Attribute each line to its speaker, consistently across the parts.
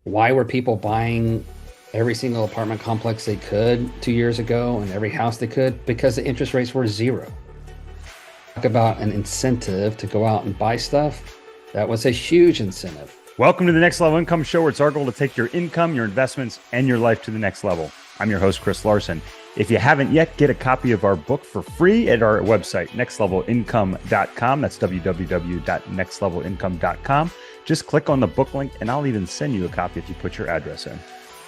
Speaker 1: Why were people buying every single apartment complex they could 2 years ago and every house they could? Because the interest rates were zero. Talk about an incentive to go out and buy stuff. That was a huge incentive.
Speaker 2: Welcome to the Next Level Income Show, where it's our goal to take your income, your investments, and your life to the next level. I'm your host, Chris Larson. If you haven't yet, get a copy of our book for free at our website, nextlevelincome.com. That's www.nextlevelincome.com. Just click on the book link, and I'll even send you a copy if you put your address in.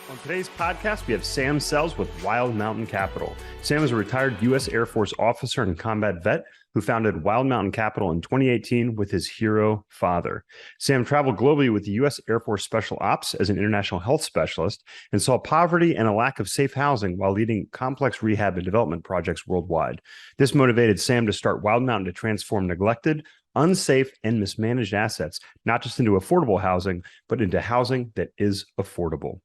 Speaker 2: On today's podcast, we have Sam Sells with Wild Mountain Capital. Sam is a retired U.S. Air Force officer and combat vet who founded Wild Mountain Capital in 2018 with his hero father. Sam traveled globally with the U.S. Air Force Special Ops as an international health specialist and saw poverty and a lack of safe housing while leading complex rehab and development projects worldwide. This motivated Sam to start Wild Mountain to transform neglected, unsafe, and mismanaged assets, not just into affordable housing, but into housing that is affordable.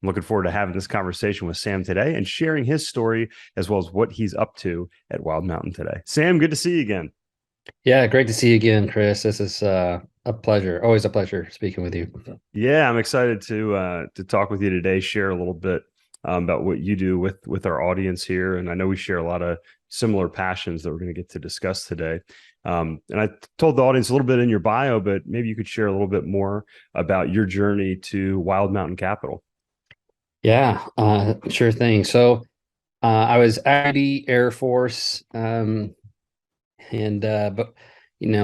Speaker 2: I'm looking forward to having this conversation with Sam today and sharing his story as well as what he's up to at Wild Mountain today. Sam, good to see you again.
Speaker 1: Yeah, great to see you again, Chris. This is a pleasure. Always a pleasure speaking with you.
Speaker 2: Yeah, I'm excited to talk with you today, share a little bit about what you do with our audience here. And I know we share a lot of similar passions that we're going to get to discuss today. And I told the audience a little bit in your bio, but maybe you could share a little bit more about your journey to Wild Mountain Capital.
Speaker 1: Yeah, sure thing. So I was at the Air Force, but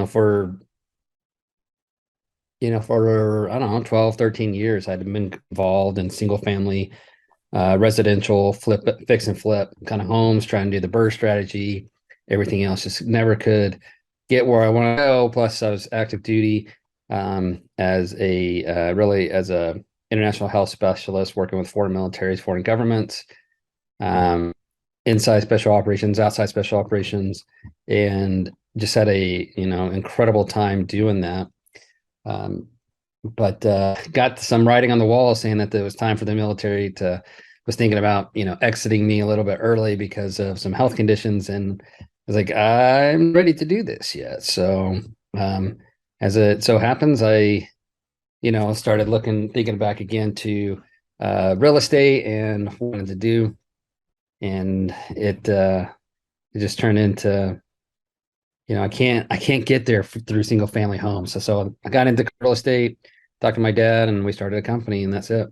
Speaker 1: for I don't know, 12, 13 years, I'd been involved in single family residential fix and flip kind of homes, trying to do the BRRRR strategy, everything else. Just never could get where I want to go. Plus, I was active duty as a international health specialist, working with foreign militaries, foreign governments, inside special operations, outside special operations, and just had a incredible time doing that. But got some writing on the wall saying that it was time for the military to was thinking about exiting me a little bit early because of some health conditions, and I was like, I'm ready to do this yet. So as it so happens, I started thinking back again to real estate and what I wanted to do, and it just turned into I can't get there through single family homes. So I got into real estate, talked to my dad, and we started a company, and that's it.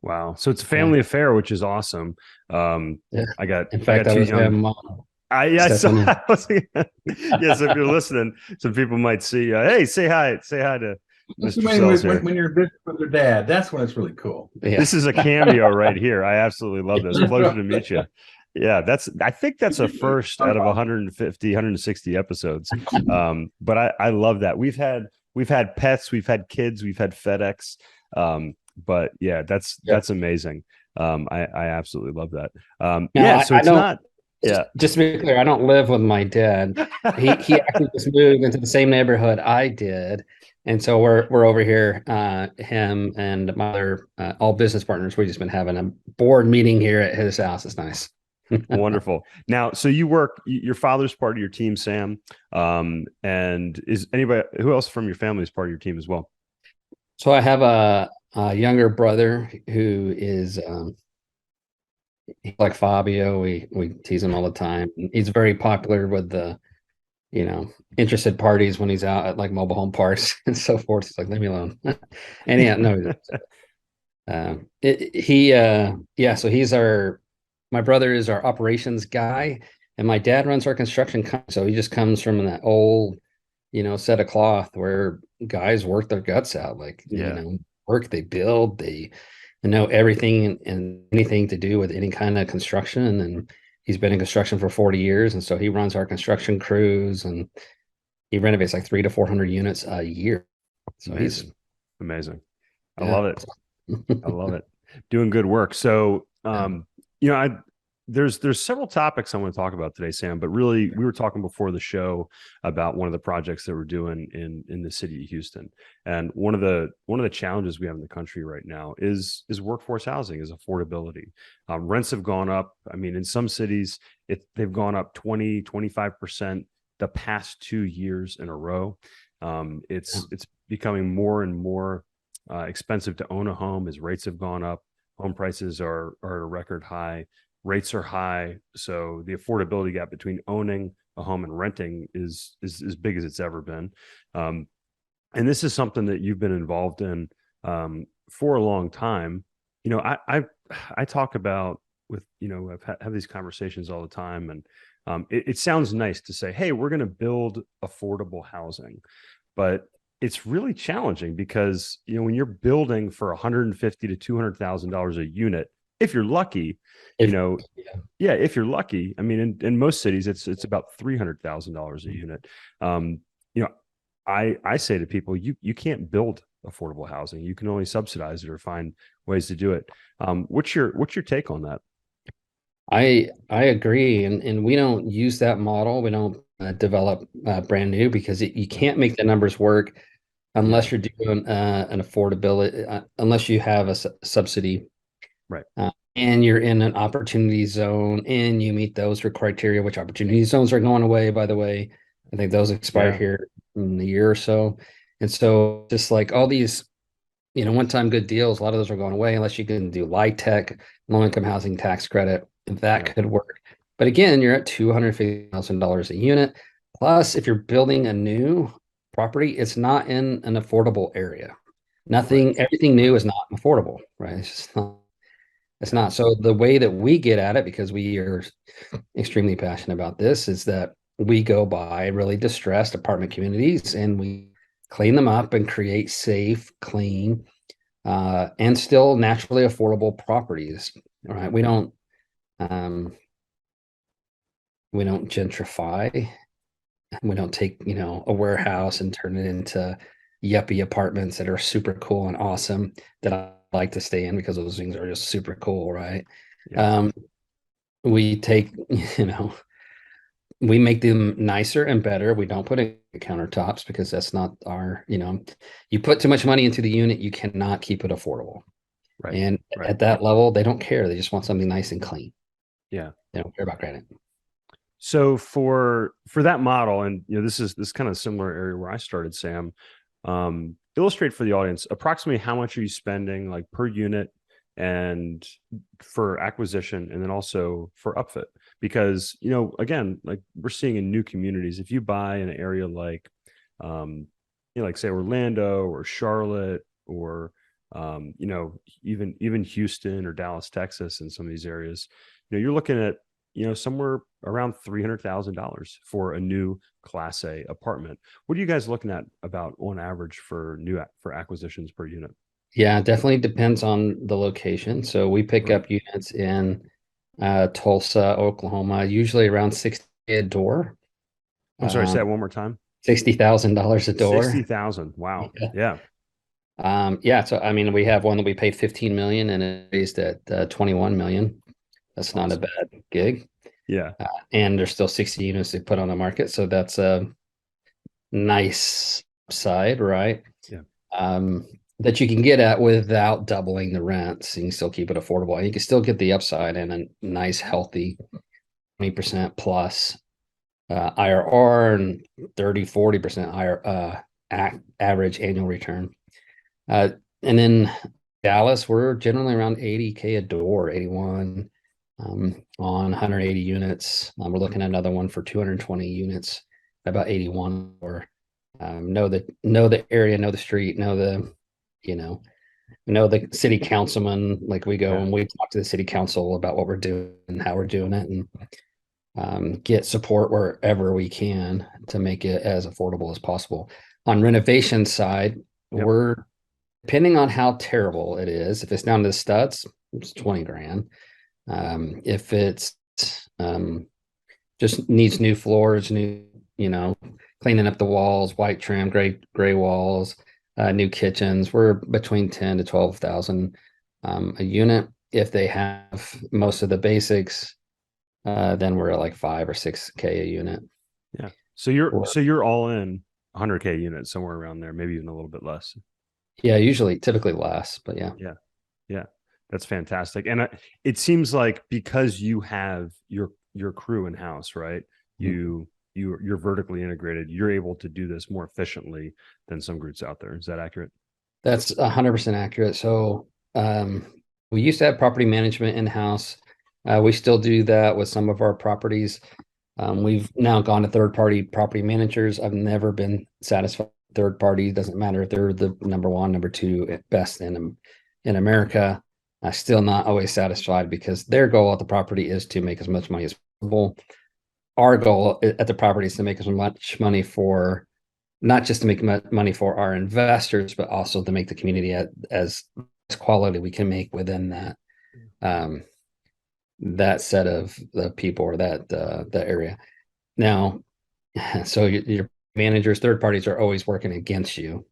Speaker 2: Wow. So it's a family affair, which is awesome.
Speaker 1: Yeah.
Speaker 2: I got
Speaker 1: In fact,
Speaker 2: two
Speaker 1: was
Speaker 2: young.
Speaker 1: him
Speaker 2: I saw.
Speaker 1: stepping in.
Speaker 2: Yes, if you're listening, some people might see. Hey, say hi to
Speaker 3: That's
Speaker 2: Mr.
Speaker 3: when,
Speaker 2: Sells here.
Speaker 3: when you're visiting with your dad. That's when it's really cool.
Speaker 1: Yeah.
Speaker 2: This is a cameo right here. I absolutely love this. Pleasure to meet you. Yeah, I think that's a first out of 150, 160 episodes. But I love that. We've had pets, we've had kids, we've had FedEx. But yeah, that's amazing. I absolutely love that. So it's not. Yeah.
Speaker 1: Just to be clear, I don't live with my dad. He actually just moved into the same neighborhood I did. And so we're over here, him and my other all business partners. We've just been having a board meeting here at his house. It's nice.
Speaker 2: Wonderful. Now, so your father's part of your team, Sam. And is anybody who else from your family is part of your team as well?
Speaker 1: So I have a younger brother who is like Fabio. We tease him all the time. He's very popular with the interested parties when he's out at like mobile home parks and so forth. He's like, leave me alone. And yeah, no. So my brother is our operations guy, and my dad runs our construction company. So he just comes from that old, set of cloth where guys work their guts out, work, they build, they know everything and anything to do with any kind of construction. And he's been in construction for 40 years. And so he runs our construction crews, and he renovates like 300 to 400 units a year. So
Speaker 2: amazing. Amazing. I
Speaker 1: yeah.
Speaker 2: love it. I love it. Doing good work. So, there's several topics I want to talk about today, Sam, but really we were talking before the show about one of the projects that we're doing in the city of Houston. And one of the challenges we have in the country right now is workforce housing, is affordability. Rents have gone up. I mean, in some cities, they've gone up 20, 25% the past 2 years in a row. It's becoming more and more expensive to own a home as rates have gone up. Home prices are at a record high. Rates are high, so the affordability gap between owning a home and renting is as big as it's ever been. And this is something that you've been involved in for a long time. You know, I talk about with, you know, have these conversations all the time, and it sounds nice to say, hey, we're going to build affordable housing, but it's really challenging because, you know, when you're building for 150 to $200,000 a unit, if you're lucky, you
Speaker 1: If
Speaker 2: know,
Speaker 1: yeah.
Speaker 2: yeah, if you're lucky, I mean, in most cities, it's about $300,000 a unit. You know, I say to people, you can't build affordable housing. You can only subsidize it or find ways to do it. What's your take on that?
Speaker 1: I agree, and we don't use that model. We don't develop brand new because you
Speaker 2: Right.
Speaker 1: can't make the numbers work
Speaker 2: Yeah.
Speaker 1: unless you're doing an affordability, unless you have a subsidy,
Speaker 2: Right.
Speaker 1: and you're in an opportunity zone, and you meet those criteria. Which opportunity zones are going away, by the way. I think those expire
Speaker 2: Yeah.
Speaker 1: here in a year or so, and so just like all these, one-time good deals, a lot of those are going away unless you can do LIHTC, low-income housing tax credit. That
Speaker 2: Yeah.
Speaker 1: could work. But again, you're at $250,000 a unit. Plus, if you're building a new property, it's not in an affordable area.
Speaker 2: Right.
Speaker 1: Everything
Speaker 2: Right.
Speaker 1: new is not affordable, right? It's just not. It's
Speaker 2: Yeah.
Speaker 1: not. So the way that we get at it, because we are extremely passionate about this, is that we go by really distressed apartment communities and we clean them up and create safe, clean, and still naturally affordable properties. All right. Um, we don't gentrify. We don't take, a warehouse and turn it into yuppie apartments that are super cool and awesome that I like to stay in because those things are just super cool, right?
Speaker 2: Yeah.
Speaker 1: Um, we take, you know, we make them nicer and better. We don't put in countertops because that's not you put too much money into the unit, you cannot keep it affordable.
Speaker 2: Right.
Speaker 1: And
Speaker 2: Right.
Speaker 1: at that level, they don't care. They just want something nice and clean.
Speaker 2: Yeah.
Speaker 1: They don't care about granite.
Speaker 2: So for that model, and you know, this kind of similar area where I started, Sam. Illustrate for the audience approximately how much are you spending, like per unit, and for acquisition, and then also for upfit. Because, you know, again, like we're seeing in new communities, if you buy in an area like, you know, like say Orlando or Charlotte or you know, even Houston or Dallas, Texas, and some of these areas, you know, you're looking at, you know, somewhere around $300,000 for a new Class A apartment. What are you guys looking at about on average for for acquisitions per unit?
Speaker 1: Yeah, definitely depends on the location. So we pick
Speaker 2: Right.
Speaker 1: up units in Tulsa, Oklahoma, usually around 60 a door,
Speaker 2: I'm sorry, say
Speaker 1: um,
Speaker 2: that one more time.
Speaker 1: $60,000 a door.
Speaker 2: 60,000. Wow.
Speaker 1: Yeah.
Speaker 2: Yeah.
Speaker 1: Yeah. So I mean, we have one that we paid 15 million and it raised at 21 million. That's not a
Speaker 2: Awesome.
Speaker 1: bad gig.
Speaker 2: Yeah.
Speaker 1: And there's still 60 units to put on the market. So that's a nice side, right?
Speaker 2: Yeah.
Speaker 1: um, that you can get at without doubling the rents. You can still keep it affordable. And you can still get the upside and a nice, healthy 20% plus IRR and 30-40% average annual return. Uh, and then Dallas, we're generally around 80K a door, 81 on 180 units. We're looking at another one for 220 units, about 81 or know the area, know the street, you know, know the city councilman. Like we go
Speaker 2: Yeah.
Speaker 1: and we talk to the city council about what we're doing and how we're doing it, and get support wherever we can to make it as affordable as possible. On renovation side,
Speaker 2: Yep.
Speaker 1: we're depending on how terrible it is. If it's down to the studs, it's 20 grand. If it's um, just needs new floors, you know, cleaning up the walls, white trim, gray walls, new kitchens. We're between 10 to 12,000 a unit. If they have most of the basics, then we're at like 5 or 6K a unit.
Speaker 2: Yeah. So you're
Speaker 1: Or
Speaker 2: so you're all in 100K units, somewhere around there, maybe even a little bit less.
Speaker 1: yeah, typically less, but yeah.
Speaker 2: Yeah. Yeah. That's fantastic. And it seems like because you have your crew in house, right?
Speaker 1: Mhm.
Speaker 2: You're vertically integrated. You're able to do this more efficiently than some groups out there. Is that accurate?
Speaker 1: That's 100% accurate. So we used to have property management in-house. We still do that with some of our properties. We've now gone to third-party property managers. I've never been satisfied with third party. Doesn't matter if they're the number one, number two best in America. I'm still not always satisfied because their goal at the property is to make as much money as possible. Our goal at the property is to make as much money for not just to make money for our investors, but also to make the community as quality we can make within um, that set of the people or that area. Now, so your managers, third parties are always working against you.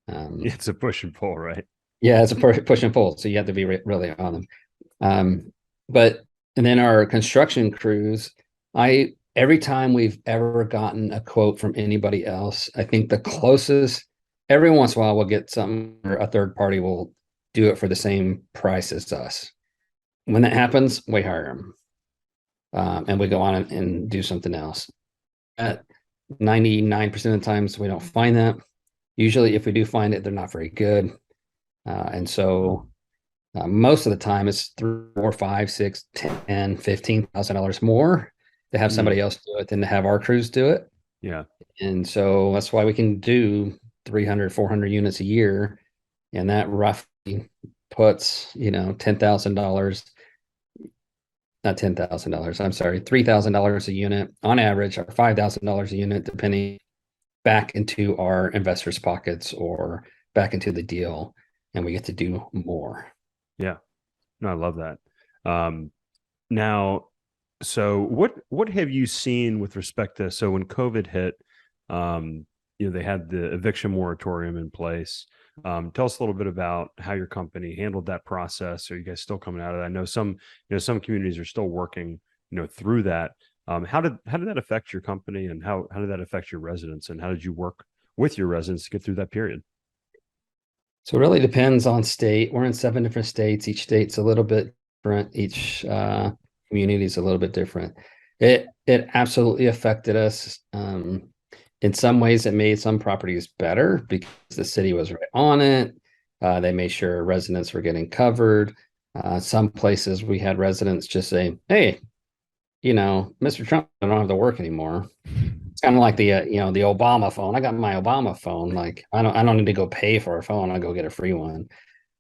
Speaker 2: It's a push and pull, right?
Speaker 1: Yeah, it's a push and pull. So you have to be really on them. Um, but and then our construction crews, I every time we've ever gotten a quote from anybody else, I think the closest every once in a while we'll get something or a third party will do it for the same price as us. When that happens, we hire them. And we go on and do something else. At 99% of the times we don't find that. Usually if we do find it, they're not very good. And so most of the time it's 3, 4, 5, 6, 10, $15,000 more to have somebody else do it than to have our crews do it.
Speaker 2: Yeah.
Speaker 1: And so that's why we can do 300, 400 units a year. And that roughly puts, $10,000, not $10,000, I'm sorry, $3,000 a unit on average, or $5,000 a unit, depending, back into our investors' pockets or back into the deal. And we get to do more.
Speaker 2: Yeah. No, I love that. Now, so what have you seen with respect to, so when COVID hit, they had the eviction moratorium in place. Tell us a little bit about how your company handled that process. Are you guys still coming out of that? I know some communities are still working, through that. How did that affect your company, and how did that affect your residents, and how did you work with your residents to get through that period?
Speaker 1: So it really depends on state. We're in 7 different states. Each state's a little bit different. Each community is a little bit different. It absolutely affected us. In some ways, it made some properties better because the city was right on it. They made sure residents were getting covered. Some places we had residents just say, "Hey, Mr. Trump, I don't have to work anymore." It's kind of like the Obama phone. I got my Obama phone. Like I don't need to go pay for a phone. I'll go get a free one.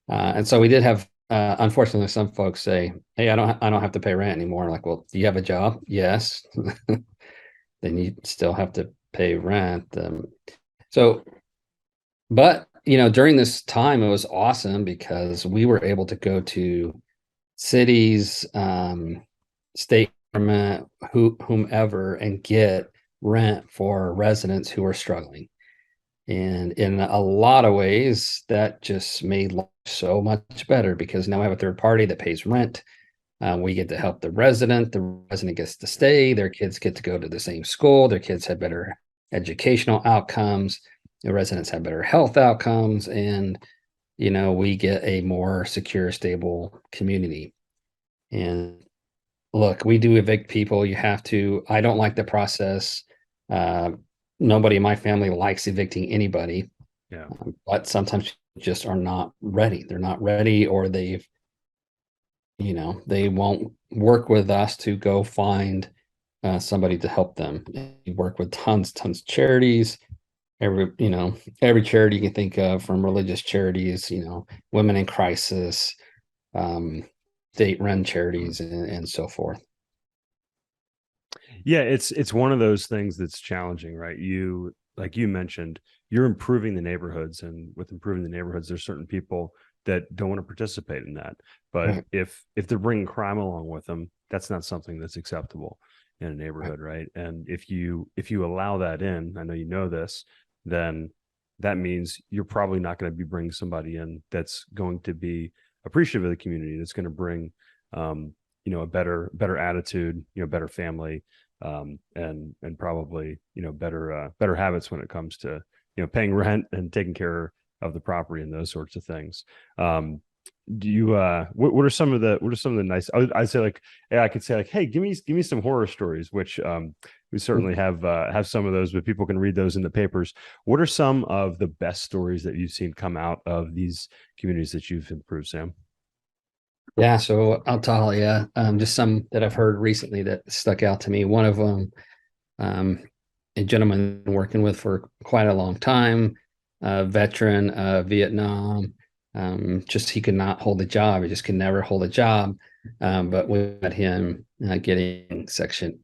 Speaker 1: And so we did have, unfortunately, some folks say, "Hey, I don't have to pay rent anymore." Like, well, do you have a job? Yes. Then you still have to pay rent. So, but during this time, it was awesome because we were able to go to cities, state government, whomever, and get rent for residents who are struggling. And in a lot of ways, that just made life so much better because now we have a third party that pays rent. We get to help the resident. The resident gets to stay. Their kids get to go to the same school. Their kids have better educational outcomes. The residents have better health outcomes. And, we get a more secure, stable community. And look, we do evict people. I don't like the process. Uh, Nobody in my family likes evicting anybody.
Speaker 2: Yeah.
Speaker 1: But sometimes people just are not ready. They're not ready, or they won't work with us to go find somebody to help them. We work with tons of charities. Every charity you can think of, from religious charities, women in crisis, um, state-run charities, and so forth.
Speaker 2: Yeah, it's one of those things that's challenging, right? Like you mentioned, you're improving the neighborhoods, and with improving the neighborhoods, there's certain people that don't want to participate in that. But
Speaker 1: Right.
Speaker 2: if they're bringing crime along with them, that's not something that's acceptable in a
Speaker 1: Right.
Speaker 2: neighborhood, right? And if you allow that in, I know you know this, then that means you're probably not going to be bringing somebody in that's going to be appreciative of the community, that's going to bring a better attitude, better family, and probably better habits when it comes to paying rent and taking care of the property and those sorts of things. Do you what are some of the nice, I'd say, like, yeah, I could say, like, hey, give me some horror stories, which we certainly have some of those, but people can read those in the papers. What are some of the best stories that you've seen come out of these communities that you've improved, Sam?
Speaker 1: Yeah, so I'll tell you just some that I've heard recently that stuck out to me. One of them, um, a gentleman I've been working with for quite a long time, veteran of Vietnam. Just he could not hold a job. He just could never hold a job. But we had him getting Section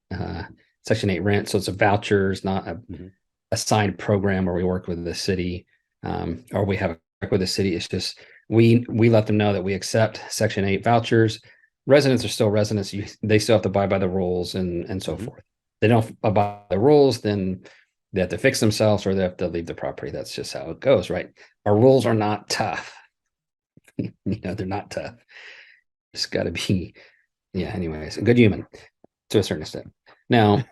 Speaker 1: 8 rent. So it's a vouchers, not a
Speaker 2: Mhm.
Speaker 1: assigned program where we work with the city, or we have a work with the city. It's just we let them know that we accept Section 8 vouchers. Residents are still residents. They still have to abide by the rules and so
Speaker 2: Mhm.
Speaker 1: forth. They don't abide by the rules, then they have to fix themselves or they have to leave the property. That's just how it goes, right? Our rules are not tough. They're not tough. It's got to be, yeah. Anyways, a good human to a certain extent. Now,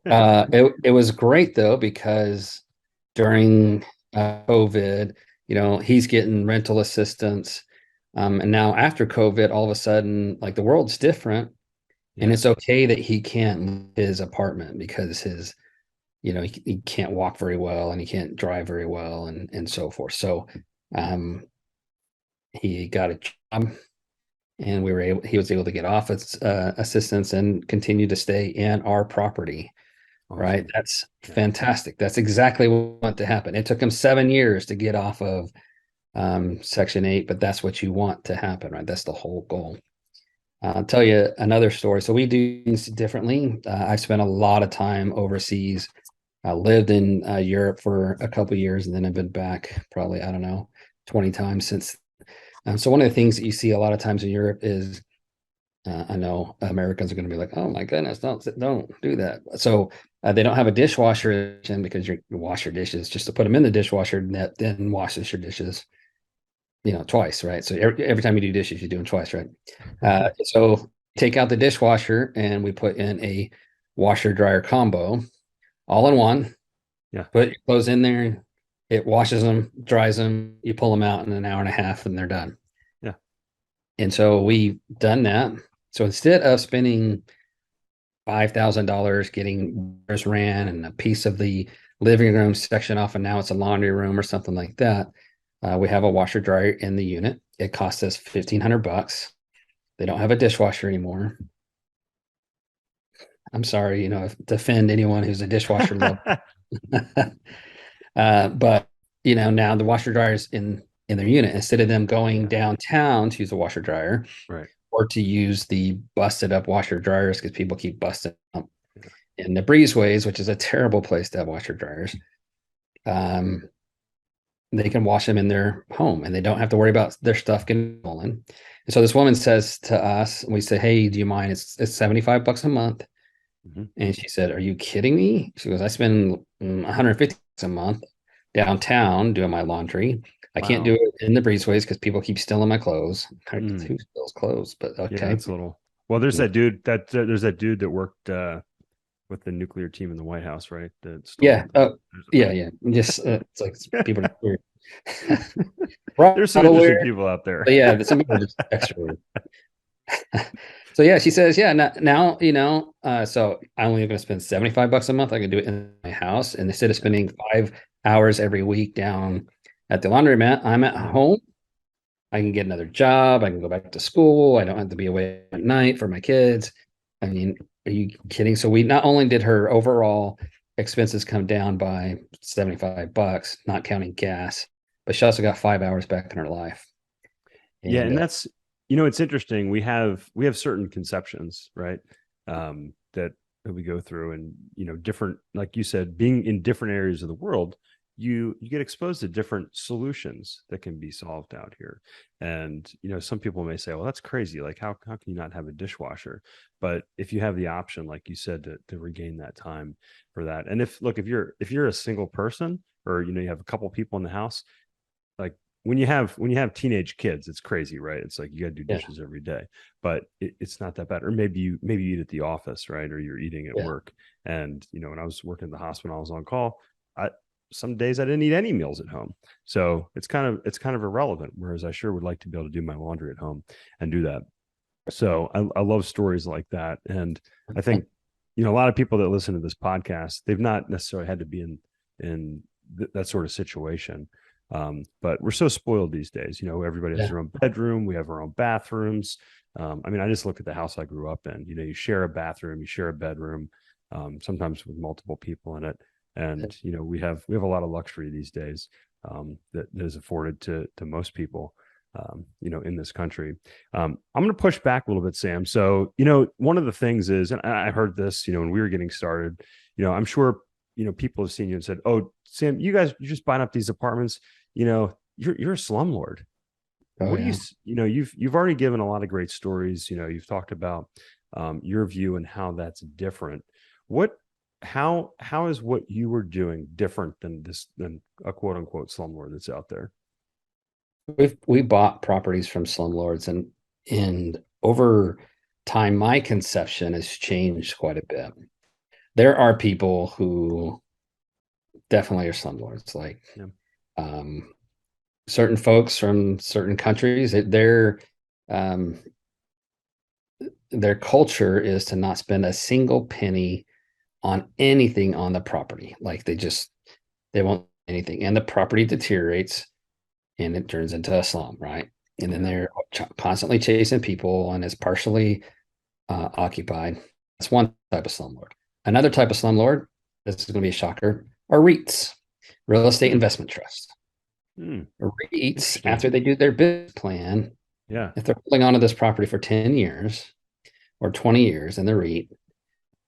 Speaker 1: it was great though because during COVID, he's getting rental assistance, and now after COVID, all of a sudden, like the world's different, and
Speaker 2: Yeah.
Speaker 1: it's okay that he can't leave his apartment because he can't walk very well and he can't drive very well and so forth. So, um, he got a job and he was able to get office assistance and continue to stay in our property. Right.
Speaker 2: Awesome.
Speaker 1: That's
Speaker 2: Yeah.
Speaker 1: fantastic. That's exactly what we want to happen. It took him 7 years to get off of Section 8, but that's what you want to happen, right? That's the whole goal. I'll tell you another story. So we do things differently. I've spent a lot of time overseas. I lived in Europe for a couple of years, and then I've been back probably, I don't know, 20 times since. So one of the things that you see a lot of times in Europe is I know Americans are going to be like, "Oh my goodness, don't do that." So they don't have a dishwasher because you wash your dishes just to put them in the dishwasher that then washes your dishes, twice, right? So every time you do dishes, you're doing twice, right? So take out the dishwasher and we put in a washer dryer combo, all in one.
Speaker 2: Yeah.
Speaker 1: Put your clothes in there, it washes them, dries them. You pull them out in an hour and a half, and they're done.
Speaker 2: Yeah.
Speaker 1: And so we've done that. So instead of spending $5,000 getting wires ran and a piece of the living room section off, and now it's a laundry room or something like that. We have a washer dryer in the unit. It costs us $1,500. They don't have a dishwasher anymore. I'm sorry, to offend anyone who's a dishwasher lover. But now the washer dryer's in their unit instead of them going
Speaker 2: Yeah.
Speaker 1: downtown to use a washer dryer
Speaker 2: Right.
Speaker 1: or to use the busted up washer dryers because people keep busting up
Speaker 2: Yeah.
Speaker 1: in the breezeways, which is a terrible place to have washer dryers. Um, they can wash them in their home and they don't have to worry about their stuff getting stolen. And so this woman says to us, we say, "Hey, do you mind? It's $75 a month."
Speaker 2: Mhm.
Speaker 1: And she said, "Are you kidding me?" She goes, "I spend $150 a month downtown doing my laundry. I can't do
Speaker 2: Wow.
Speaker 1: it in the breezeways because people keep stealing my clothes."
Speaker 2: Mm.
Speaker 1: Who steals clothes? But
Speaker 2: Yeah,
Speaker 1: okay.
Speaker 2: that's a little. Well, there's
Speaker 1: Yeah.
Speaker 2: that dude that worked with the nuclear team in the White House, right? That stole.
Speaker 1: Yeah. Oh,
Speaker 2: There's a
Speaker 1: yeah.
Speaker 2: bunch.
Speaker 1: Yeah. Just it's like people are weird. We're
Speaker 2: There's some
Speaker 1: all
Speaker 2: interesting
Speaker 1: weird,
Speaker 2: people out there.
Speaker 1: but yeah, some people are just extra weird. So yeah, she says, yeah, now, so I'm only going to spend $75 a month. I can do it in my house. And instead of
Speaker 2: Yeah.
Speaker 1: spending 5 hours every week down at the laundromat, I'm at
Speaker 2: Yeah.
Speaker 1: home. I can get another job. I can go back to school. I don't have to be away at night for my kids. I mean, are you kidding? So we not only did her overall expenses come down by $75, not counting gas, but she also got 5 hours back in her life.
Speaker 2: Yeah,
Speaker 1: And
Speaker 2: and that's, it's interesting. We have certain conceptions, right? That we go through, and different, like you said, being in different areas of the world, you get exposed to different solutions that can be solved out here. And some people may say, well, that's crazy. Like, how can you not have a dishwasher? But if you have the option, like you said, to regain that time for that. And if you're a single person, or you have a couple people in the house, like, when you have teenage kids, it's crazy, right? It's like you got to do
Speaker 1: yeah,
Speaker 2: dishes every day, but it's not that bad. Or maybe you eat at the office, right? Or you're eating at
Speaker 1: yeah,
Speaker 2: work. And when I was working at the hospital, I was on call. I some days I didn't eat any meals at home. So it's kind of irrelevant. Whereas I sure would like to be able to do my laundry at home and do that. So I love stories like that. And I think, a lot of people that listen to this podcast, they've not necessarily had to be in that sort of situation. But we're so spoiled these days. Everybody has
Speaker 1: Yeah.
Speaker 2: their own bedroom. We have our own bathrooms. I just look at the house I grew up in. You share a bathroom, you share a bedroom, sometimes with multiple people in it. And we have a lot of luxury these days, that is afforded to most people, in this country. I'm going to push back a little bit, Sam. So, one of the things is, and I heard this, when we were getting started, I'm sure, people have seen you and said, "Oh, Sam, you're just buying up these apartments. You're a slumlord."
Speaker 1: Oh,
Speaker 2: What do
Speaker 1: yeah.
Speaker 2: you've already given a lot of great stories. You've talked about your view and how that's different. How is what you were doing different than a quote unquote slumlord that's out there?
Speaker 1: We bought properties from slumlords, and over time, my conception has changed quite a bit. There are people who definitely are slumlords, like
Speaker 2: Yeah.
Speaker 1: um, certain folks from certain countries. Their culture is to not spend a single penny on anything on the property. Like they won't anything, and the property deteriorates and it turns into a slum, right? And then
Speaker 2: Yeah.
Speaker 1: they're constantly chasing people, and it's partially occupied. That's one type of slumlord. Another type of slumlord, this is going to be a shocker, are REITs, real estate
Speaker 2: Hmm.
Speaker 1: investment trusts.
Speaker 2: Hmm.
Speaker 1: REITs,
Speaker 2: Interesting.
Speaker 1: after they do their business plan,
Speaker 2: Yeah.
Speaker 1: if they're holding onto this property for 10 years or 20 years in the REIT,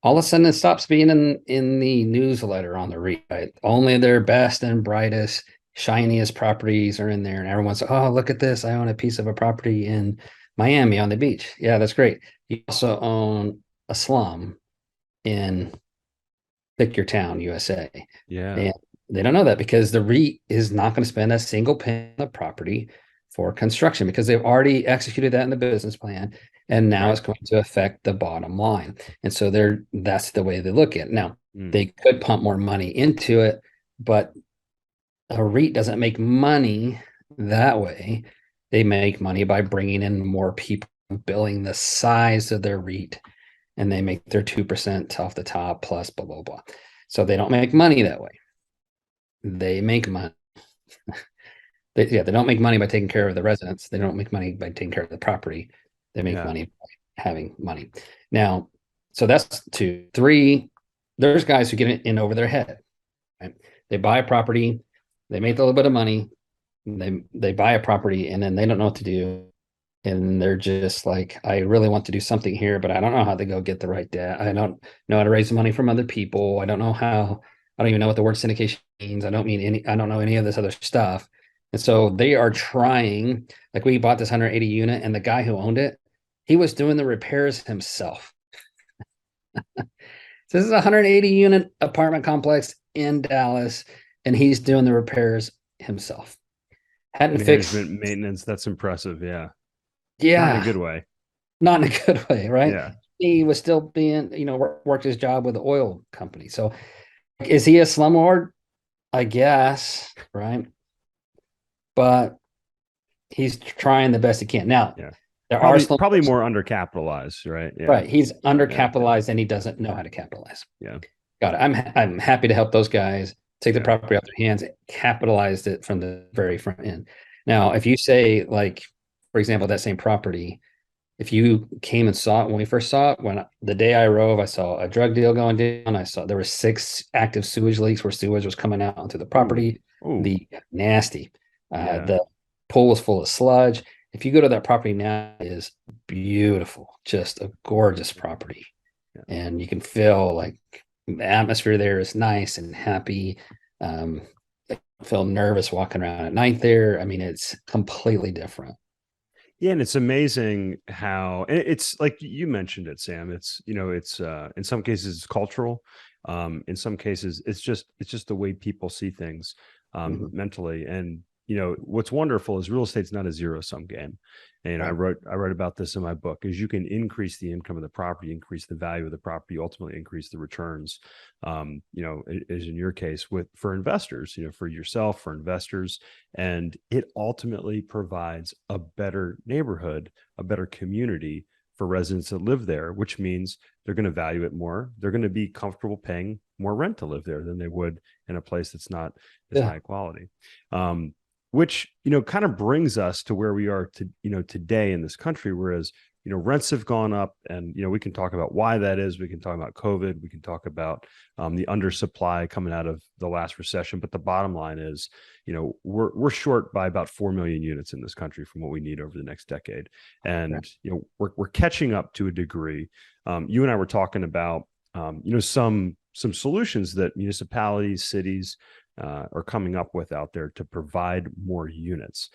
Speaker 1: all of a sudden it stops being in the newsletter on the REIT. Right? Only their best and brightest, shiniest properties are in there, and everyone's like, "Oh, look at this! I own a piece of a property in Miami on the beach. Yeah, that's great." You also own a slum in pick your town, USA,
Speaker 2: Yeah.
Speaker 1: and they don't know that because the REIT is not going to spend a single penny on the property for construction because they've already executed that in the business plan, and now
Speaker 2: Right.
Speaker 1: it's going to affect the bottom line. And so that's the way they look at it. Now,
Speaker 2: Hmm.
Speaker 1: they could pump more money into it, but a REIT doesn't make money that way. They make money by bringing in more people, billing the size of their REIT, and they make their 2% off the top plus blah, blah, blah. So they don't make money that way. They make money. They don't make money by taking care of the residents. They don't make money by taking care of the property. They make
Speaker 2: Yeah.
Speaker 1: money by having money. Now, so that's two. Three, there's guys who get it in over their head. Right? They buy a property, they make a little bit of money, they buy a property, and then they don't know what to do. And they're just like, I really want to do something here, but I don't know how to go get the right debt. I don't know how to raise money from other people. I don't know how, I don't even know what the word syndication means. I don't know any of this other stuff. And so they are trying, like we bought this 180 unit, and the guy who owned it, he was doing the repairs himself. So this is a 180 unit apartment complex in Dallas, and he's doing the repairs himself. Hadn't fixed,
Speaker 2: Management, maintenance. That's impressive. Yeah. Not in a
Speaker 1: yeah,
Speaker 2: good way.
Speaker 1: not in a good way, right?
Speaker 2: Yeah.
Speaker 1: He was still worked his job with the oil company. So is he a slumlord? I guess, right? But he's trying the best he can. Now,
Speaker 2: Yeah.
Speaker 1: there are
Speaker 2: Probably
Speaker 1: slumlords,
Speaker 2: more undercapitalized, right? Yeah.
Speaker 1: right? He's
Speaker 2: Yeah.
Speaker 1: undercapitalized and he doesn't know how to capitalize.
Speaker 2: Yeah.
Speaker 1: Got it. I'm happy to help those guys take the
Speaker 2: Yeah.
Speaker 1: property out their hands, capitalized it from the very front end. Now, if you say, like, for example, that same property, if you came and saw it when we first saw it, when the day I drove, I saw a drug deal going down. I saw there were 6 active sewage leaks where sewage was coming out onto the
Speaker 2: Ooh.
Speaker 1: property.
Speaker 2: Ooh.
Speaker 1: The nasty.
Speaker 2: Yeah.
Speaker 1: The pool was full of sludge. If you go to that property now, it is beautiful, just a gorgeous property,
Speaker 2: Yeah.
Speaker 1: and you can feel like the atmosphere there is nice and happy. I feel nervous walking around at night there. I mean, it's completely different.
Speaker 2: Yeah, and it's amazing how it's like you mentioned it, Sam. It's it's in some cases it's cultural. In some cases it's just the way people see things
Speaker 1: Mhm.
Speaker 2: mentally. And what's wonderful is real estate's not a zero-sum game. And I
Speaker 1: Right.
Speaker 2: wrote about this in my book, is you can increase the income of the property, increase the value of the property, ultimately increase the returns. As in your case for investors, for yourself, for investors, and it ultimately provides a better neighborhood, a better community for residents that live there, which means they're going to value it more. They're going to be comfortable paying more rent to live there than they would in a place that's not as
Speaker 1: Yeah.
Speaker 2: high quality. Which kind of brings us to where we are today in this country, whereas rents have gone up, and we can talk about why that is. We can talk about COVID. We can talk about the undersupply coming out of the last recession. But the bottom line is, we're short by about 4 million units in this country from what we need over the next decade, and we're catching up to a degree. You and I were talking about some solutions that municipalities, cities are coming up with out there to provide more units.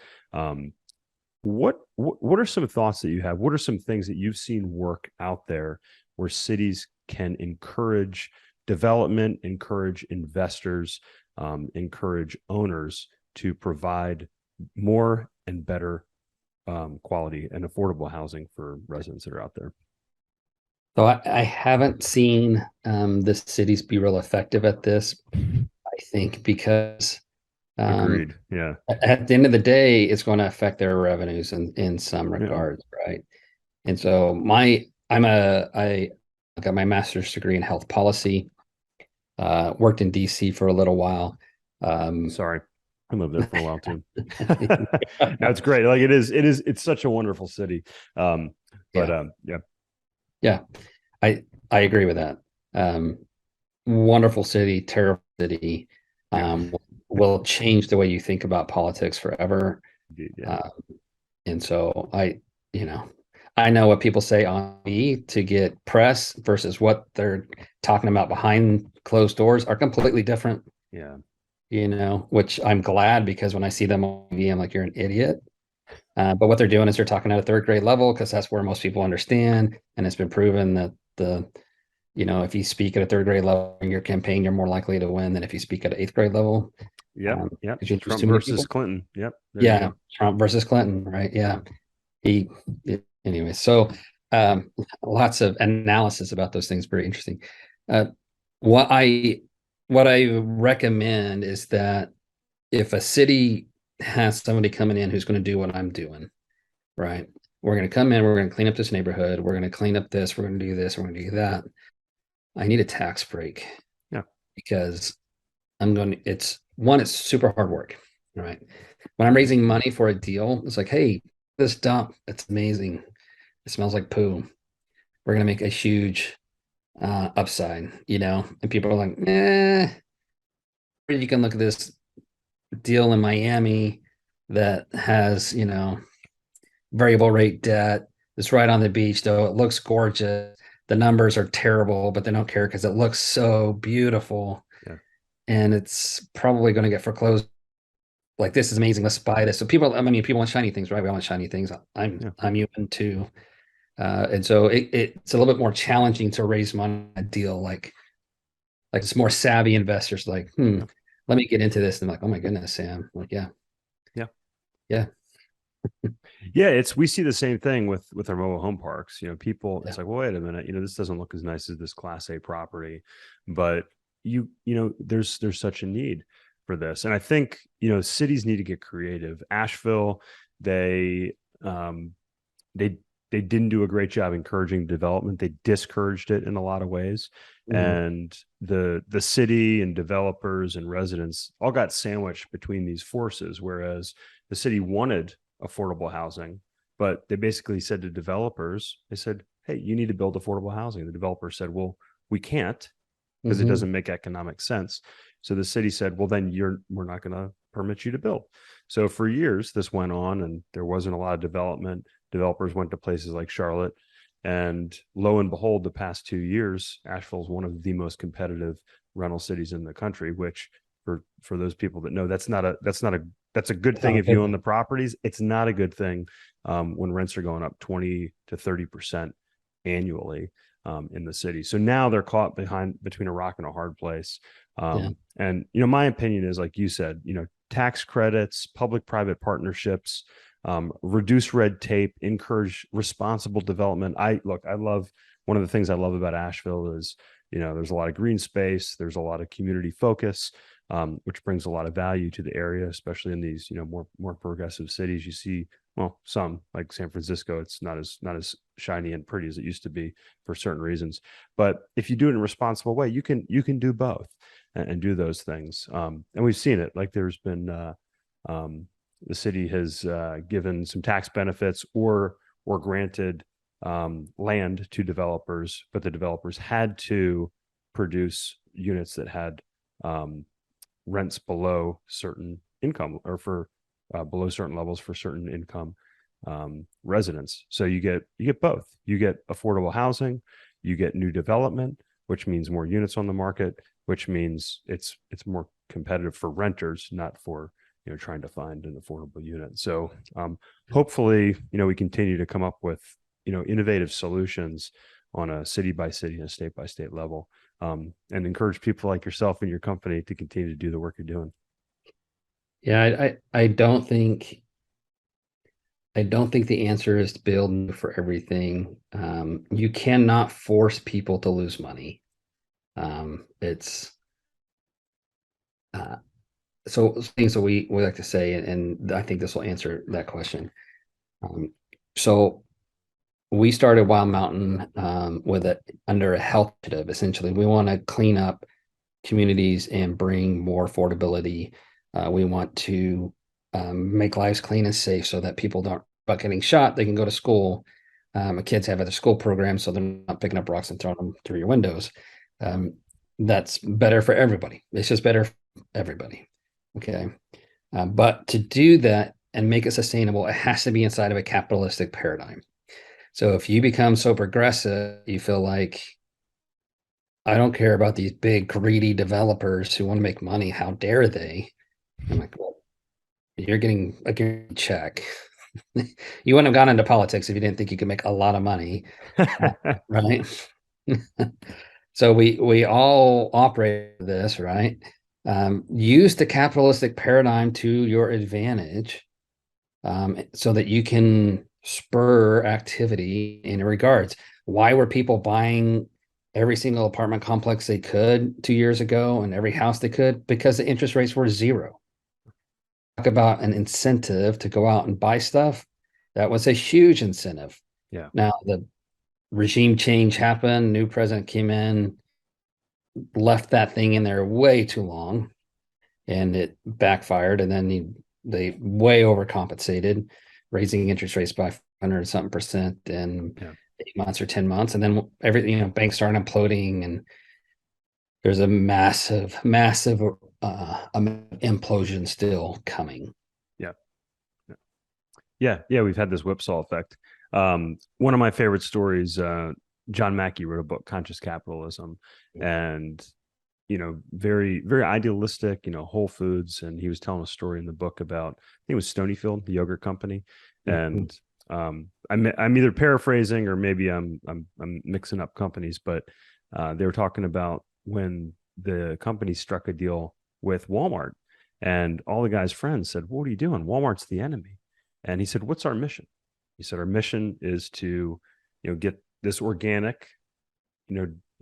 Speaker 2: What are some thoughts that you have? What are some things that you've seen work out there where cities can encourage development, encourage investors, encourage owners to provide more and better quality and affordable housing for residents that are out there?
Speaker 1: So I haven't seen the cities be real effective at this. I think because
Speaker 2: Agreed. Yeah.
Speaker 1: at the end of the day, it's going to affect their revenues in some
Speaker 2: Yeah.
Speaker 1: regards, right? And so I got my master's degree in health policy. Worked in DC for a little while.
Speaker 2: Sorry. I lived there for a while too. That's great. Like it's such a wonderful city. But
Speaker 1: Yeah,
Speaker 2: yeah.
Speaker 1: yeah, I agree with that. Um, Wonderful city, terrible city.
Speaker 2: Yeah.
Speaker 1: Will change the way you think about politics forever.
Speaker 2: Indeed, yeah.
Speaker 1: Uh, and so you know, I know what people say on me to get press versus what they're talking about behind closed doors are completely different.
Speaker 2: Yeah.
Speaker 1: Which I'm glad because when I see them on TV, I'm like, you're an idiot. But what they're doing is they're talking at a third grade level because that's where most people understand. And it's been proven that if you speak at a third grade level in your campaign, you're more likely to win than if you speak at an eighth grade level.
Speaker 2: Yep. Yep.
Speaker 1: Because you lose
Speaker 2: Trump
Speaker 1: too many
Speaker 2: versus
Speaker 1: people.
Speaker 2: Clinton. Yep. There you
Speaker 1: Yeah,
Speaker 2: go.
Speaker 1: Trump versus Clinton, right? Yeah. He, anyway, so um, lots of analysis about those things, very interesting. Uh, what I what I recommend is that if a city has somebody coming in who's going to do what I'm doing, right? We're going to come in, we're going to clean up this neighborhood, we're going to clean up this, we're going to do this, we're going to do that. I need a tax break
Speaker 2: Yeah.
Speaker 1: because it's super hard work, right? When I'm raising money for a deal, it's like, hey, this dump, it's amazing. It smells like poo. We're going to make a huge upside, and people are like, or you can look at this deal in Miami that has, variable rate debt. It's right on the beach, though. It looks gorgeous. The numbers are terrible, but they don't care because it looks so beautiful.
Speaker 2: Yeah.
Speaker 1: And it's probably going to get foreclosed. Like, this is amazing. Let's buy this. So people want shiny things, right? We all want shiny things.
Speaker 2: Yeah.
Speaker 1: I'm human too. And so it's a little bit more challenging to raise money on a deal like it's more savvy investors like,
Speaker 2: Yeah.
Speaker 1: let me get into this. And I'm like, oh my goodness, Sam. Like, yeah,
Speaker 2: Yeah.
Speaker 1: yeah,
Speaker 2: Yeah, we see the same thing with our mobile home parks. People,
Speaker 1: yeah.
Speaker 2: it's like, well, wait a minute, this doesn't look as nice as this Class A property, but there's such a need for this, and I think cities need to get creative. Asheville, they um, they they didn't do a great job encouraging development. They discouraged it in a lot of ways,
Speaker 1: Mhm.
Speaker 2: and the city and developers and residents all got sandwiched between these forces. Whereas the city wanted affordable housing, but they basically said to developers, they said, "Hey, you need to build affordable housing." The developer said, "Well, we can't because it
Speaker 1: Mhm.
Speaker 2: doesn't make economic sense." So the city said, "Well, then we're not going to permit you to build." So for years, this went on, and there wasn't a lot of development. Developers went to places like Charlotte, and lo and behold, the past 2 years, Asheville is one of the most competitive rental cities in the country. Which, for those people that know, that's a good
Speaker 1: It's not
Speaker 2: thing
Speaker 1: a
Speaker 2: if you
Speaker 1: good
Speaker 2: own the
Speaker 1: thing.
Speaker 2: properties. It's not a good thing when rents are going up 20 to 30% annually in the city. So now they're caught between a rock and a hard place.
Speaker 1: Yeah.
Speaker 2: And my opinion is, like you said, tax credits, public-private partnerships, reduce red tape, encourage responsible development. I love, one of the things I love about Asheville is, there's a lot of green space, there's a lot of community focus, which brings a lot of value to the area, especially in these, more progressive cities. You see, well, some like San Francisco, it's not as shiny and pretty as it used to be for certain reasons. But if you do it in a responsible way, you can do both and do those things. And we've seen it. Like there's been the city has given some tax benefits or granted land to developers, but the developers had to produce units that had rents below certain income, or for below certain levels for certain income residents. So you get both. You get affordable housing, you get new development, which means more units on the market, which means it's more competitive for renters, not for trying to find an affordable unit. So hopefully we continue to come up with innovative solutions on a city by city and a state by state level, and encourage people like yourself and your company to continue to do the work you're doing.
Speaker 1: Yeah, I don't think the answer is to build for everything. You cannot force people to lose money. It's so things that we like to say, and I think this will answer that question. So we started Wild Mountain with it under a health initiative. Essentially, we want to clean up communities and bring more affordability. We want to make lives clean and safe so that people don't about getting shot. They can go to school. Kids have other school programs, so they're not picking up rocks and throwing them through your windows. That's better for everybody. It's just better for everybody. Okay. But to do that and make it sustainable, it has to be inside of a capitalistic paradigm. So if you become so progressive, you feel like, I don't care about these big greedy developers who want to make money. How dare they? I'm like, well, you're getting a check. You wouldn't have gone into politics if you didn't think you could make a lot of money, right? So we all operate this, right? Use the capitalistic paradigm to your advantage, so that you can spur activity in regards. Why were people buying every single apartment complex they could 2 years ago and every house they could? Because the interest rates were zero. Talk about an incentive to go out and buy stuff. That was a huge incentive.
Speaker 2: Yeah.
Speaker 1: Now the regime change happened, new president came in, left that thing in there way too long, and it backfired. And then they way overcompensated, raising interest rates by 100 something percent in 8 months or 10 months. And then everything, banks started imploding, and there's a massive implosion still coming.
Speaker 2: Yeah. We've had this whipsaw effect. One of my favorite stories, John Mackey wrote a book, Conscious Capitalism, and very, very idealistic, Whole Foods. And he was telling a story in the book about, I think it was Stonyfield, the yogurt company. And I'm either paraphrasing or maybe I'm mixing up companies, but they were talking about when the company struck a deal with Walmart, and all the guy's friends said, "What are you doing? Walmart's the enemy." And he said, "What's our mission?" He said, "Our mission is to, get this organic,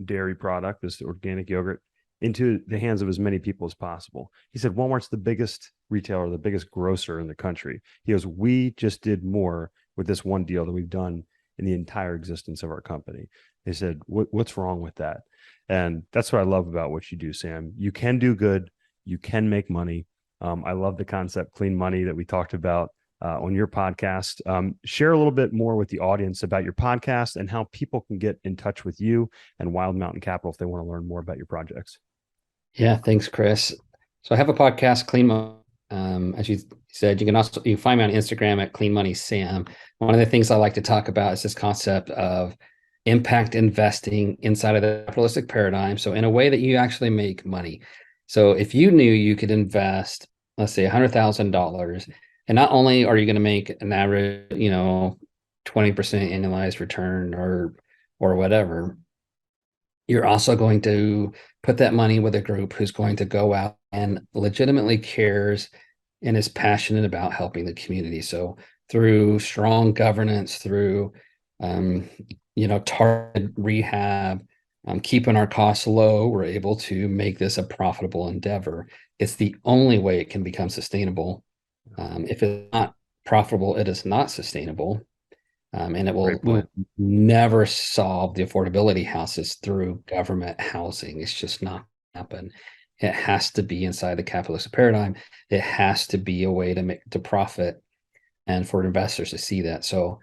Speaker 2: dairy product, this organic yogurt, into the hands of as many people as possible." He said, "Walmart's the biggest retailer, the biggest grocer in the country." He goes, "We just did more with this one deal than we've done in the entire existence of our company." They said, "What's wrong with that?" And that's what I love about what you do, Sam. You can do good. You can make money. I love the concept clean money that we talked about on your podcast. Share a little bit more with the audience about your podcast and how people can get in touch with you and Wild Mountain Capital if they want to learn more about your projects.
Speaker 1: Yeah, thanks, Chris. So I have a podcast, Clean Money. As you said, you can find me on Instagram at Clean Money Sam. One of the things I like to talk about is this concept of impact investing inside of the capitalistic paradigm. So in a way that you actually make money. So if you knew you could invest, let's say $100,000, and not only are you going to make an average, 20% annualized return or whatever, you're also going to put that money with a group who's going to go out and legitimately cares and is passionate about helping the community. So through strong governance, through targeted rehab, keeping our costs low, we're able to make this a profitable endeavor. It's the only way it can become sustainable. If it's not profitable, it is not sustainable. And we'll never solve the affordability houses through government housing. It's just not happen. It has to be inside the capitalist paradigm. It has to be a way to profit and for investors to see that. So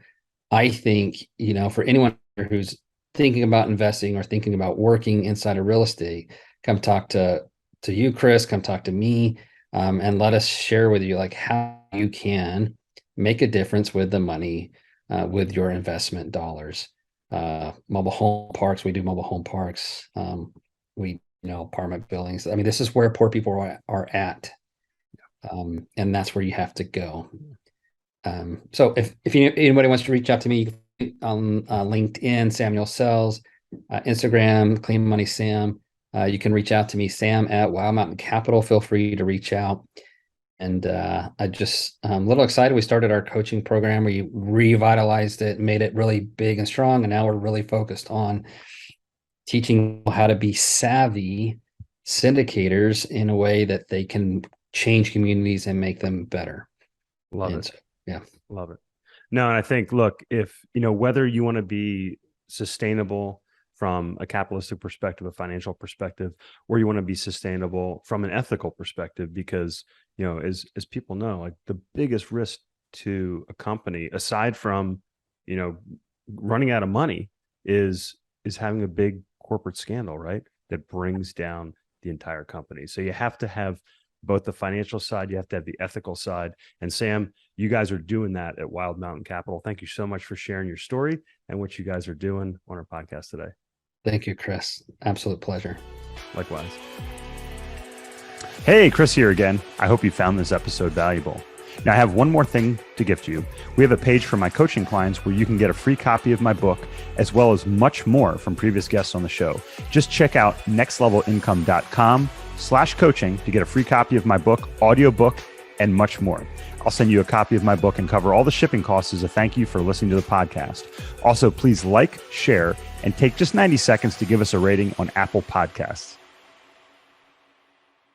Speaker 1: I think, for anyone who's thinking about investing or thinking about working inside of real estate, come talk to you, Chris, come talk to me, and let us share with you like how you can make a difference with the money, with your investment dollars. Mobile home parks, we do mobile home parks. We apartment buildings. I mean, this is where poor people are at. And that's where you have to go. So if anybody wants to reach out to me on LinkedIn, Samuel Sells, Instagram, Clean Money Sam, you can reach out to me, Sam at Wild Mountain Capital. Feel free to reach out. And I'm a little excited. We started our coaching program. We revitalized it, made it really big and strong. And now we're really focused on teaching how to be savvy syndicators in a way that they can change communities and make them better.
Speaker 2: Love it.
Speaker 1: So, yeah.
Speaker 2: Love it. No, and I think, look, if, whether you want to be sustainable from a capitalistic perspective, a financial perspective, or you want to be sustainable from an ethical perspective, because, as people know, like the biggest risk to a company, aside from, running out of money, is having a big corporate scandal, right? That brings down the entire company. So you have to have both the financial side, you have to have the ethical side. And Sam, you guys are doing that at Wild Mountain Capital. Thank you so much for sharing your story and what you guys are doing on our podcast today.
Speaker 1: Thank you, Chris. Absolute pleasure.
Speaker 2: Likewise. Hey, Chris here again. I hope you found this episode valuable. Now, I have one more thing to gift you. We have a page for my coaching clients where you can get a free copy of my book, as well as much more from previous guests on the show. Just check out nextlevelincome.com/coaching to get a free copy of my book, audiobook, and much more. I'll send you a copy of my book and cover all the shipping costs as a thank you for listening to the podcast. Also, please like, share, and take just 90 seconds to give us a rating on Apple Podcasts.